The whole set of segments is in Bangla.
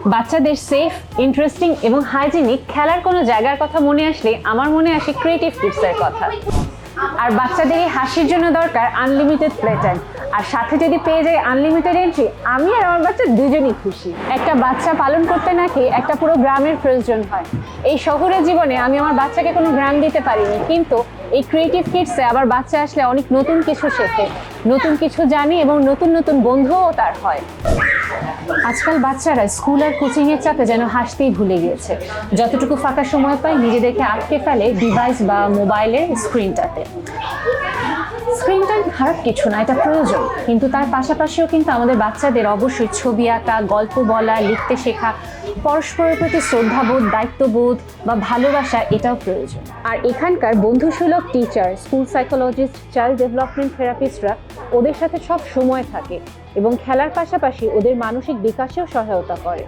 বাচ্চাদের সেফ, ইন্টারেস্টিং এবং হাইজিনিক খেলার কোনো জায়গার কথা মনে আসলে আমার মনে আসে ক্রিয়েটিভ কিডসের কথা। আর বাচ্চাদের এই হাসির জন্য দরকার আনলিমিটেড প্লে টাইম, আর সাথে যদি পেয়ে যায় আনলিমিটেড এন্ট্রি, আমি আর আমার বাচ্চা দুজনই খুশি। একটা বাচ্চা পালন করতে নাকি একটা পুরো গ্রামের প্রয়োজন হয়। এই শহরের জীবনে আমি আমার বাচ্চাকে কোনো গ্রাম দিতে পারিনি, কিন্তু এই ক্রিয়েটিভ কিডসে আবার বাচ্চা আসলে অনেক নতুন কিছু শেখে, নতুন কিছু জানি এবং নতুন নতুন বন্ধুও তার হয়। আজকাল বাচ্চারা স্কুল আর কোচিংয়ের চাপে যেন হাসতেই ভুলে গিয়েছে। যতটুকু ফাঁকা সময় পায় নিজেদেরকে আটকে ফেলে ডিভাইস বা মোবাইলের স্ক্রিনটাতে। স্ক্রিন টাইম খারাপ কিছু না, এটা প্রয়োজন, কিন্তু তার পাশাপাশিও কিন্তু আমাদের বাচ্চাদের অবশ্যই ছবি আঁকা, গল্প বলা, লিখতে শেখা, পরস্পরের প্রতি শ্রদ্ধাবোধ, দায়িত্ববোধ বা ভালোবাসা, এটাও প্রয়োজন। আর এখানকার বন্ধুসুলভ teacher, school psychologist, child development থেরাপিস্টরা ওদের সাথে সব সময় থাকে এবং খেলার পাশাপাশি ওদের মানসিক বিকাশেও সহায়তা করে।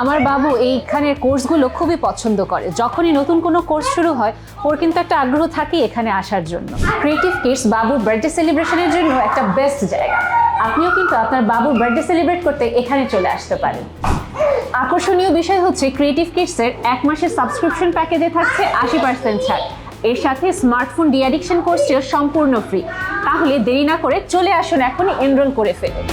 আমার বাবু এইখানের কোর্সগুলো খুবই পছন্দ করে। যখনই নতুন কোনো কোর্স শুরু হয় ওর কিন্তু একটা আগ্রহ থাকে এখানে আসার জন্য। ক্রিয়েটিভ কিডস বাবুর বার্থডে সেলিব্রেশনের জন্য একটা বেস্ট জায়গা। আপনিও কিন্তু আপনার বাবুর বার্থডে সেলিব্রেট করতে এখানে চলে আসতে পারেন। আকর্ষণীয় বিষয় হচ্ছে ক্রিয়েটিভ কিডসের 1 মাসের সাবস্ক্রিপশন প্যাকেজে থাকছে 80% ছাড়। এর সাথে স্মার্টফোন ডি অ্যাডিকশন কোর্সটিও সম্পূর্ণ ফ্রি। তাহলে দেরি না করে চলে আসুন, এখনই এনরোল করে ফেলুন।